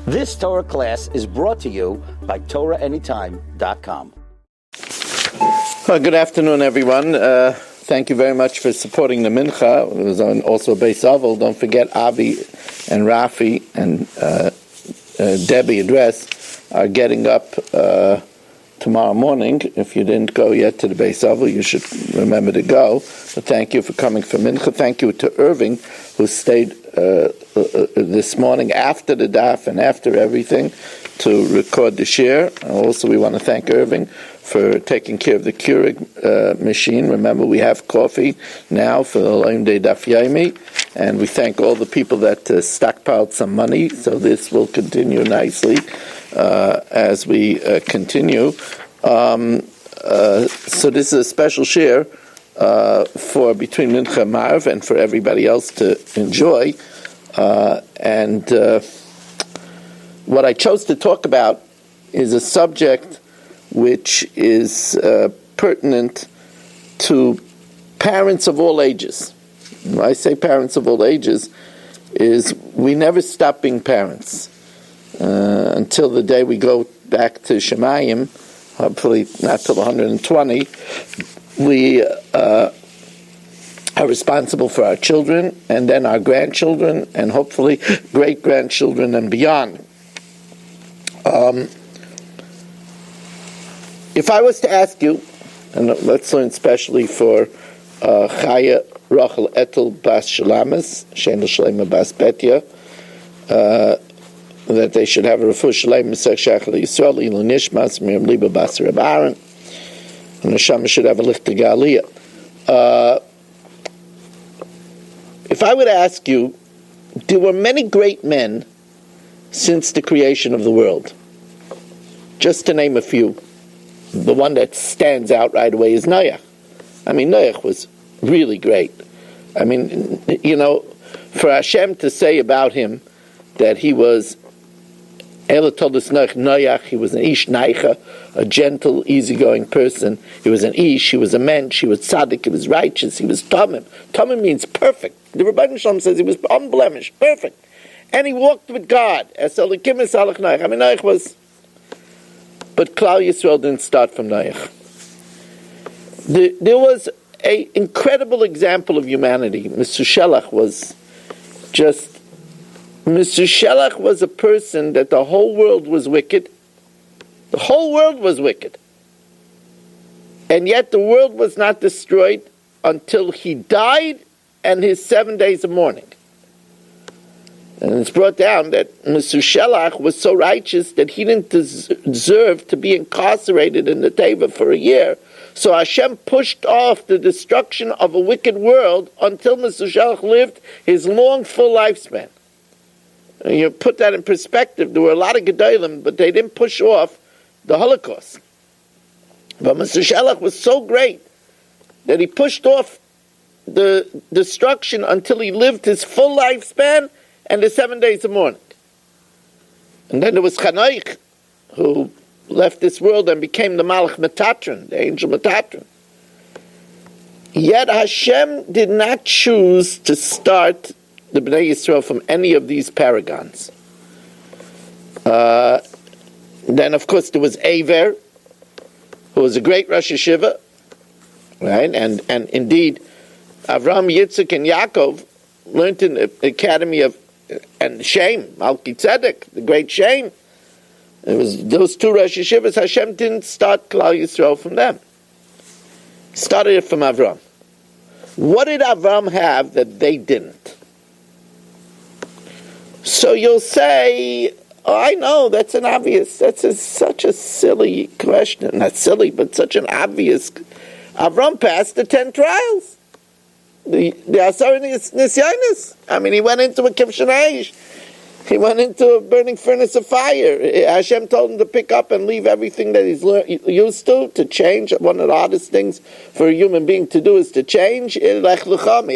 This Torah class is brought to you by TorahAnytime.com. Well, good afternoon, everyone. Thank you very much for supporting the Mincha. It was on also Beis Avrohom. Don't forget Avi and Rafi and Debbie Address are getting up tomorrow morning. If you didn't go yet to the Beis Avrohom, you should remember to go. But thank you for coming for Mincha. Thank you to Irving, who stayed this morning after the daf and after everything to record the shir. Also, we want to thank Irving for taking care of the Keurig machine. Remember, we have coffee now for the Loim Day Daf Yomi, and we thank all the people that stockpiled some money, so this will continue nicely as we continue. So this is a special shir for between Mincha and Marv and for everybody else to enjoy. And what I chose to talk about is a subject which is pertinent to parents of all ages. When I say parents of all ages, is we never stop being parents until the day we go back to Shemayim, hopefully not till 120. We are responsible for our children and then our grandchildren and hopefully great-grandchildren and beyond. If I was to ask you, and let's learn especially for Chaya Rachel Etel Bas Shalamis, Shem Shalema Bas Betya, that they should have a refuah shalem Mesech Shachal Yisroel Ilu Nishmas Miriam Liba Bas Reb Aaron, and the Shama should have a lichtig aliyah. If I would ask you, there were many great men since the creation of the world. Just to name a few. The one that stands out right away is Noach. I mean, Noach was really great. I mean, you know, for Hashem to say about him that he was Ela told us Noach, he was an ish naicha, a gentle, easygoing person. He was an ish, he was a mensch, he was tzaddik, he was righteous, he was tamim. Tamim means perfect. The Rebbeinu Shalom says he was unblemished, perfect. And he walked with God. As Elikim is Salach Noach. I mean, Noach was... But Klal Yisroel didn't start from Noach. There was an incredible example of humanity. Mr. Shelach was just... Mr. Shelach was a person that the whole world was wicked. The whole world was wicked. And yet the world was not destroyed until he died and his 7 days of mourning. And it's brought down that Mr. Shelach was so righteous that he didn't deserve to be incarcerated in the Teva for a year. So Hashem pushed off the destruction of a wicked world until Mr. Shelach lived his long, full lifespan. And you put that in perspective, there were a lot of Gedolim, but they didn't push off the Holocaust. But Mr. Shelach was so great that he pushed off the destruction until he lived his full lifespan and the 7 days of mourning. And then there was Chanoich, who left this world and became the Malach Metatron, the angel Metatron. Yet Hashem did not choose to start the Bnei Yisrael from any of these paragons. Then, of course, there was Aver, who was a great Rosh Hashiva, right? And indeed, Avraham, Yitzchak, and Yaakov learned in the academy of and Shem, Malki Tzedek, the great Shem. It was those two Rosh Hashivas. Hashem didn't start Klal Yisrael from them. He started it from Avram. What did Avram have that they didn't? So you'll say, oh, I know, that's an obvious, such a silly question. Not silly, but such an obvious. Avram passed the 10 trials. The Asar Nisyanis. I mean, he went into a Kivshan Aish. He went into a burning furnace of fire. Hashem told him to pick up and leave everything that he's used to change. One of the hardest things for a human being to do is to change. Avram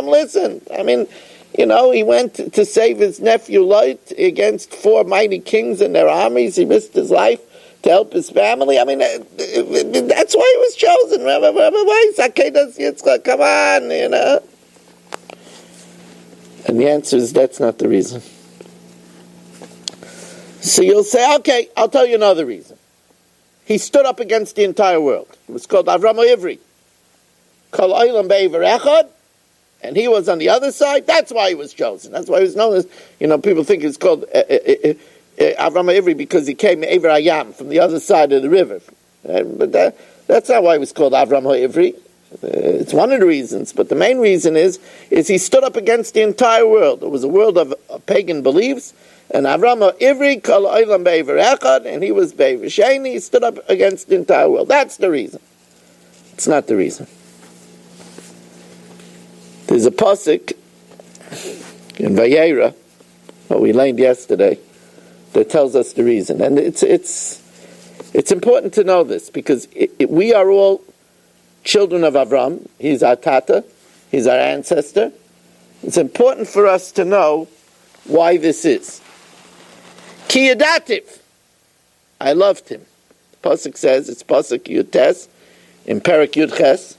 listened. I mean, you know, he went to save his nephew Lot against 4 mighty kings and their armies. He risked his life to help his family. I mean, that's why he was chosen. Why Agudas Yitzchak? Come on, you know. And the answer is that's not the reason. So you'll say, okay, I'll tell you another reason. He stood up against the entire world. It was called Avrohom Ivri. Kol Olam Be'ever Echad, and he was on the other side. That's why he was chosen. That's why he was known as, people think it's called Avrohom Ivri because he came Ever Hayam, from the other side of the river. But that's not why he was called Avrohom Ivri. It's one of the reasons, but the main reason is he stood up against the entire world. It was a world of pagan beliefs, and Avrohom Ivri, Kol Olam Be'ever Echad, and he was Be'ever Sheni. He stood up against the entire world. That's the reason. It's not the reason. There's a pasuk in Vayera, what we learned yesterday, that tells us the reason, and it's important to know this because we are all children of Avram. He's our tata, he's our ancestor. It's important for us to know why this is. Ki yadativ, I loved him. The pasuk says, it's pasuk Yutes in Perak Yud Ches.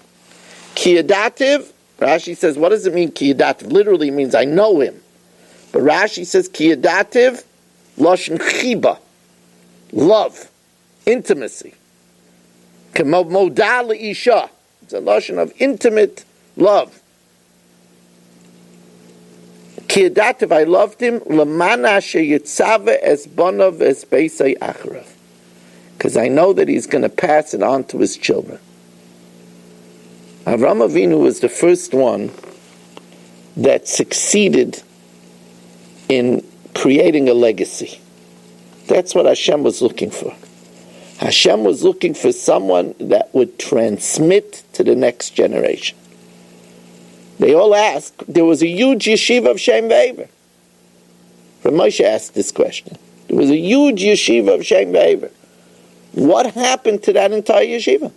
Ki yadativ. Rashi says, what does it mean, ki yadativ? Literally means I know him. But Rashi says, ki yadativ, lashon chiba, love, intimacy. Kemo moda leisha. It's a lashon of intimate love. Ki yadativ, I loved him, lemana sheyitzave es bonav es beisai acharav. Because I know that he's going to pass it on to his children. Avraham Avinu was the first one that succeeded in creating a legacy. That's what Hashem was looking for. Hashem was looking for someone that would transmit to the next generation. They all asked, there was a huge yeshiva of Shem Ve'ever. Moshe asked this question. There was a huge yeshiva of Shem Ve'ever. What happened to that entire yeshiva?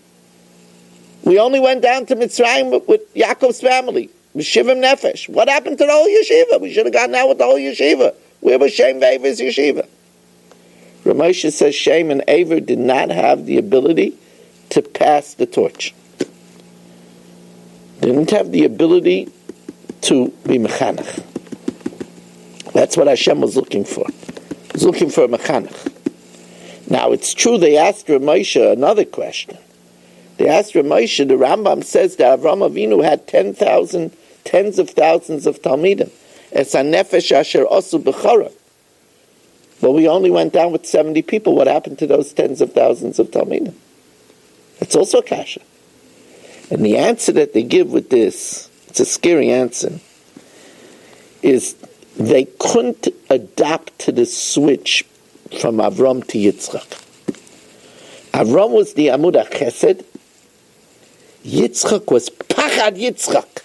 We only went down to Mitzrayim with Yaakov's family, Shivim Nefesh. What happened to the whole yeshiva? We should have gotten out with the whole yeshiva. Where was Shem Ve'ever's yeshiva? Ramosha says Shem and Aver did not have the ability to pass the torch. They didn't have the ability to be mechanech. That's what Hashem was looking for. He was looking for a mechanech. Now, it's true they asked Ramosha another question. They asked Ramosha, the Rambam says that Avraham Avinu had tens of thousands of Talmidim. Es ha-nefesh asher osu b'chara. But we only went down with 70 people. What happened to those tens of thousands of Talmidim? It's also a kasha. And the answer that they give with this, it's a scary answer, is they couldn't adapt to the switch from Avram to Yitzchak. Avram was the Amud HaChesed. Yitzchak was Pachad Yitzchak.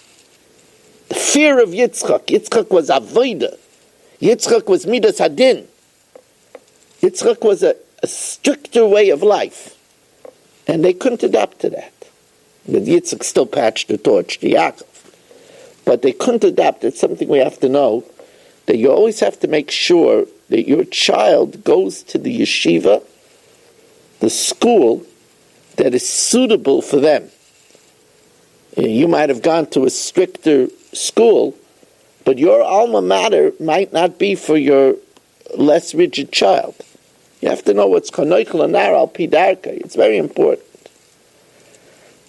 The fear of Yitzchak. Yitzchak was Avodah. Yitzchak was Midas Hadin. Yitzchak was a stricter way of life. And they couldn't adapt to that. But Yitzchak still patched the torch to Yaakov. But they couldn't adapt. It's something we have to know, that you always have to make sure that your child goes to the yeshiva, the school, that is suitable for them. You might have gone to a stricter school, but your alma mater might not be for your less rigid child. You have to know what's konoichel anar al pidarka. It's very important.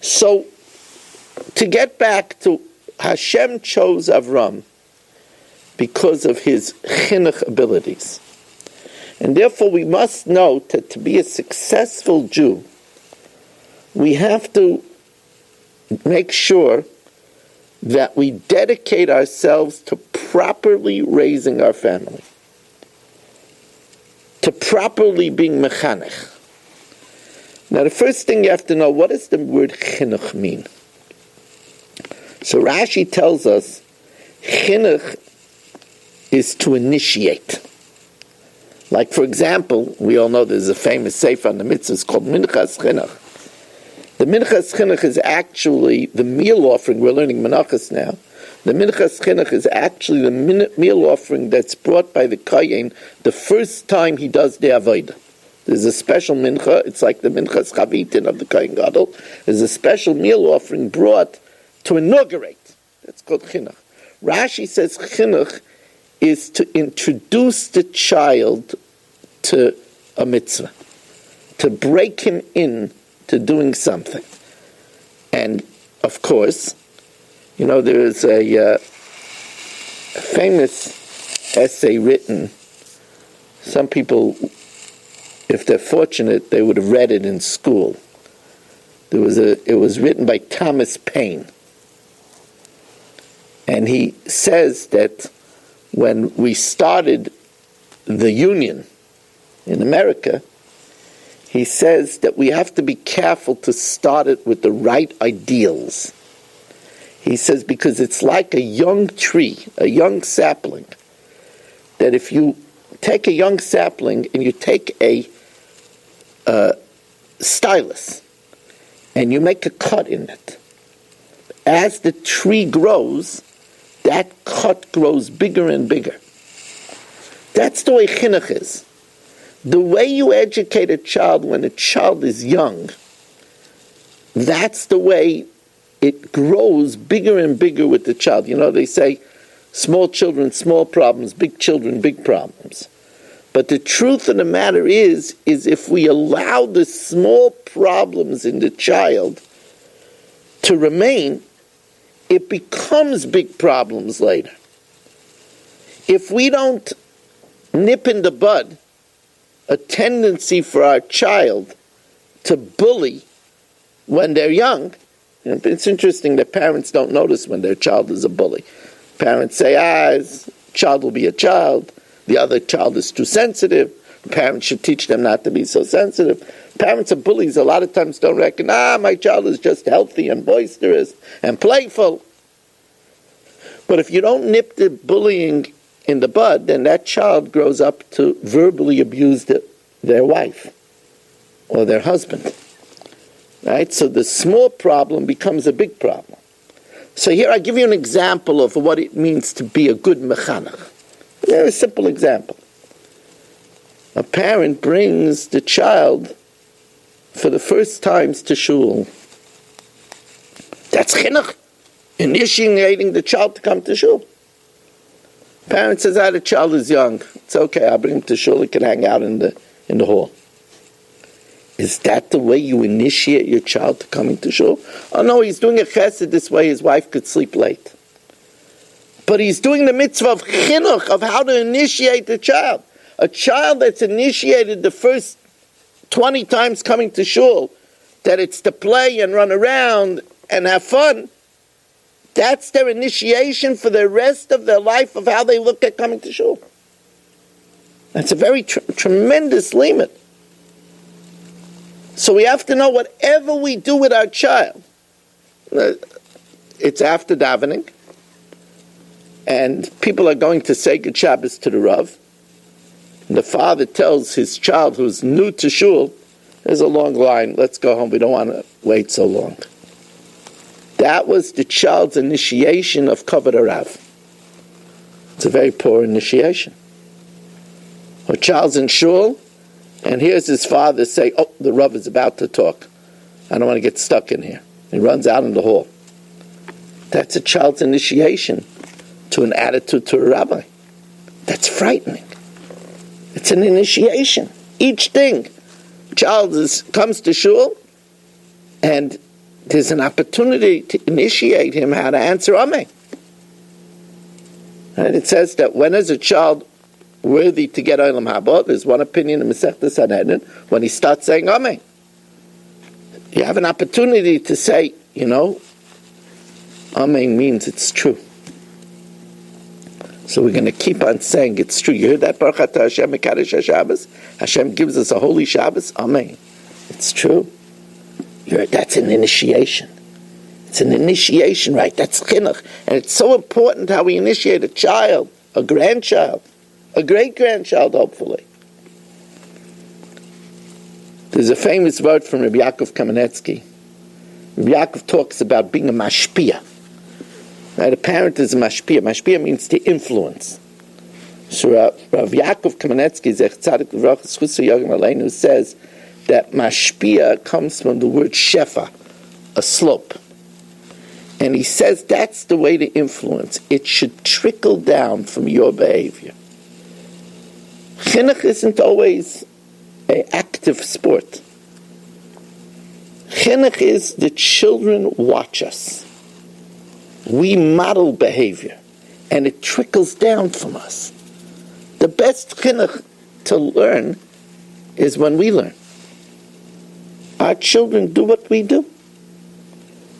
So, to get back to Hashem chose Avram because of his chinuch abilities. And therefore we must note that to be a successful Jew, we have to make sure that we dedicate ourselves to properly raising our family, to properly being mechanech. Now the first thing you have to know, what does the word chinuch mean? So Rashi tells us, chinuch is to initiate. Like for example, we all know there's a famous sefer on the mitzvahs called Minchas Chinuch. The Minchas Chinuch is actually the meal offering. We're learning Menachos now. The Minchas Chinuch is actually the meal offering that's brought by the Kohen the first time he does the Avodah. There's a special mincha. It's like the Minchas Chavitin of the Kohen Gadol. There's a special meal offering brought to inaugurate. That's called Chinuch. Rashi says Chinuch is to introduce the child to a mitzvah, to break him in to doing something. And, of course, there is a famous essay written. Some people, if they're fortunate, they would have read it in school. It was written by Thomas Paine. And he says that when we started the Union in America, he says that we have to be careful to start it with the right ideals. He says because it's like a young tree, a young sapling, that if you take a young sapling and you take a stylus and you make a cut in it, as the tree grows, that cut grows bigger and bigger. That's the way chinuch is. The way you educate a child when a child is young, that's the way it grows bigger and bigger with the child. They say, small children, small problems, big children, big problems. But the truth of the matter is if we allow the small problems in the child to remain, it becomes big problems later. If we don't nip in the bud a tendency for our child to bully when they're young, it's interesting that parents don't notice when their child is a bully. Parents say, child will be a child. The other child is too sensitive. Parents should teach them not to be so sensitive. Parents of bullies a lot of times don't reckon, my child is just healthy and boisterous and playful. But if you don't nip the bullying in the bud, then that child grows up to verbally abuse their wife or their husband. Right? So the small problem becomes a big problem. So here I give you an example of what it means to be a good mechanech. A very simple example. A parent brings the child for the first times to shul. That's chinuch, initiating the child to come to shul. Parent says, the child is young. It's okay, I'll bring him to shul. He can hang out in the hall. Is that the way you initiate your child to coming to shul? Oh no, he's doing a chesed this way his wife could sleep late. But he's doing the mitzvah of chinuch, of how to initiate the child. A child that's initiated the first 20 times coming to shul, that it's to play and run around and have fun, that's their initiation for the rest of their life of how they look at coming to shul. That's a very tremendous limit. So we have to know whatever we do with our child, it's after davening, and people are going to say Good Shabbos to the Rav, and the father tells his child who's new to shul, there's a long line, let's go home, we don't want to wait so long. That was the child's initiation of Kavod HaRav. It's a very poor initiation. A child's in shul, and here's his father say, the Rav is about to talk. I don't want to get stuck in here. He runs out in the hall. That's a child's initiation to an attitude to a rabbi. That's frightening. It's an initiation. Each thing. Child comes to shul, and there's an opportunity to initiate him how to answer Amen. And it says that when is a child worthy to get Olam Haba? There's one opinion in Masechta Sanhedrin, when he starts saying Amen. You have an opportunity to say, Amen means it's true. So we're going to keep on saying it's true. You heard that? Baruch Atah Hashem Mekadesh HaShabbos. Hashem gives us a holy Shabbos. Amen. It's true. That's an initiation. It's an initiation, right? That's chinuch. And it's so important how we initiate a child, a grandchild, a great-grandchild, hopefully. There's a famous word from Rabbi Yaakov Kamenetsky. Rabbi Yaakov talks about being a mashpia. Right? A parent is a mashpia. Mashpia means to influence. So Rav Yaakov Kamenetsky, Zech Tzadik L'Vrachas Chusay Yagim Aleinu, says that mashpia comes from the word shefa, a slope. And he says that's the way to influence. It should trickle down from your behavior. Chinuch isn't always an active sport. Chinuch is the children watch us. We model behavior, and it trickles down from us. The best chinuch to learn is when we learn. Our children do what we do.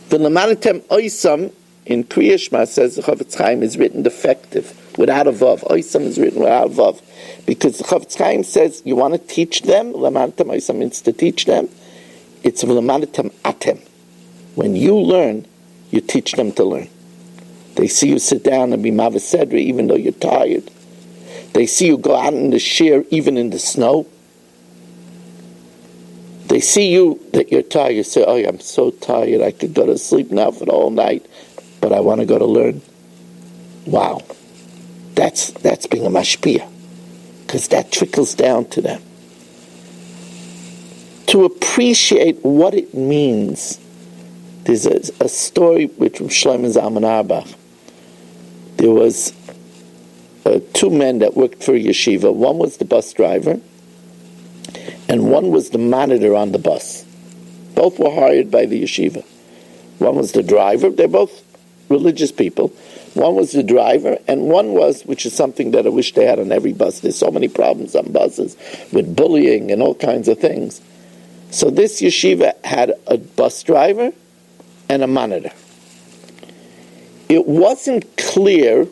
V'lemadatem oisam in Kriya Shema says the Chofetz Chaim is written defective, without a vav. Oisam is written without a vav. Because the Chofetz Chaim says you want to teach them, lemadatem oisam means to teach them, it's v'lemadatem atem. When you learn, you teach them to learn. They see you sit down and be mavasedri even though you're tired. They see you go out in the shear even in the snow. They see you that you're tired. You say, oh, I'm so tired. I could go to sleep now for the whole night, but I want to go to learn. Wow. That's being a mashpia, because that trickles down to them. To appreciate what it means, there's a story with Shlomo Zalman Auerbach. There was two men that worked for a yeshiva. One was the bus driver, and one was the monitor on the bus. Both were hired by the yeshiva. One was the driver. They're both religious people. One was the driver, and one was, which is something that I wish they had on every bus. There's so many problems on buses with bullying and all kinds of things. So this yeshiva had a bus driver and a monitor. It wasn't clear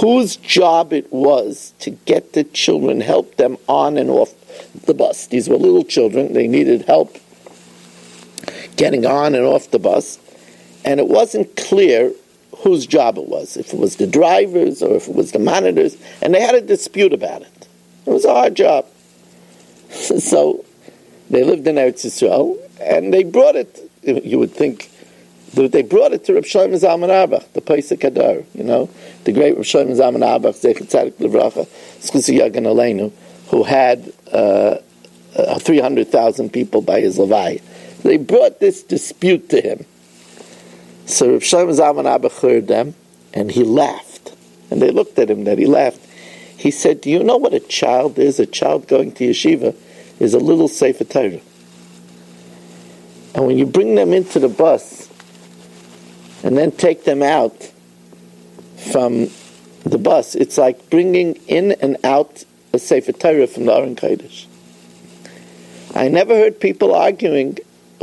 whose job it was to get the children, help them on and off the bus. These were little children. They needed help getting on and off the bus. And it wasn't clear whose job it was, if it was the drivers or if it was the monitors. And they had a dispute about it. It was a hard job. So they lived in Eretz Yisroel, and they brought it, you would think, they brought it to Reb Shlomo Zalman Auerbach, the Pesach Hadar, the great Reb Shlomo Zalman Auerbach, Zecher Tzadik Livracha, Zchus Yagan Aleinu, who had 300,000 people by his Levai. They brought this dispute to him. So Reb Shlomo Zalman Auerbach heard them, and he laughed. And they looked at him that he laughed. He said, do you know what a child is? A child going to yeshiva is a little Sefer Torah. And when you bring them into the bus and then take them out from the bus, it's like bringing in and out a Sefer Torah from the Aron Kodesh. I never heard people arguing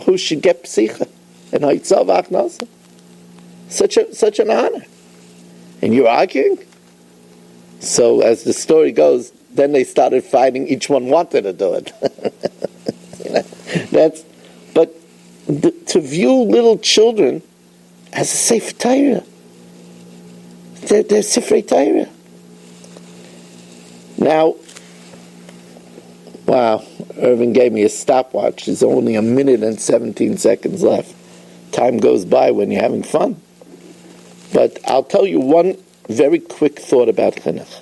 who should get psicha and ha'itzav achnasa. Such an honor. And you're arguing? So as the story goes, then they started fighting. Each one wanted to do it. To view little children as a Sefer Torah. They're Sifrei Torah. Now, wow, Irvin gave me a stopwatch. There's only 1 minute and 17 seconds left. Time goes by when you're having fun. But I'll tell you one very quick thought about chinuch.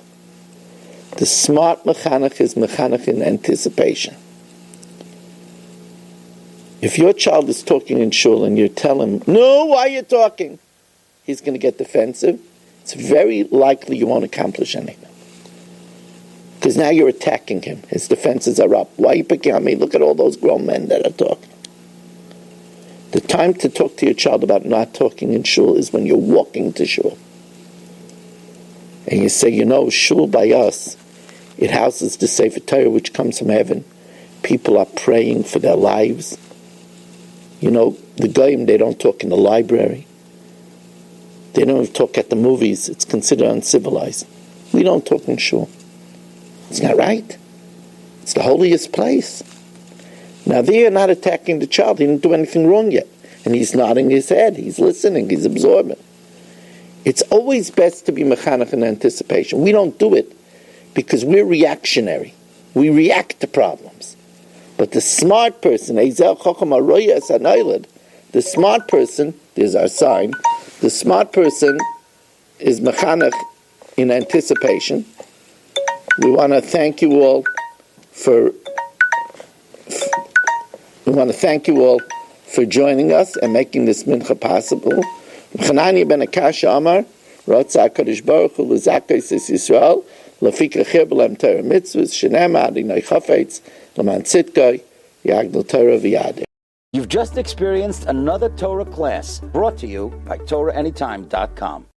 The smart mechanech is mechanech in anticipation. If your child is talking in shul and you tell him, no, why are you talking? He's going to get defensive. It's very likely you won't accomplish anything. Because now you're attacking him. His defenses are up. Why are you picking on me? Look at all those grown men that are talking. The time to talk to your child about not talking in shul is when you're walking to shul. And you say, shul by us, it houses the Sefer Torah which comes from heaven. People are praying for their lives. The Goyim, they don't talk in the library. They don't even talk at the movies. It's considered uncivilized. We don't talk in shul. It's not right. It's the holiest place. Now they are not attacking the child. He didn't do anything wrong yet. And he's nodding his head. He's listening. He's absorbing. It's always best to be mechanech in anticipation. We don't do it because we're reactionary. We react to problems. But the smart person, the smart person, there's our sign, the smart person is mechanech in anticipation. We want to thank you all for joining us and making this mincha possible. Chananya ben Akasha Amar, Ratza HaKadosh Baruch Hu L'Zakos Es Yisrael, Lafika Chibelem Torah Mitzvahs, Shenema Adinai Chafetz, Laman Tzidkoi, Yagnel Torah V'Yadir. You've just experienced another Torah class brought to you by TorahAnytime.com.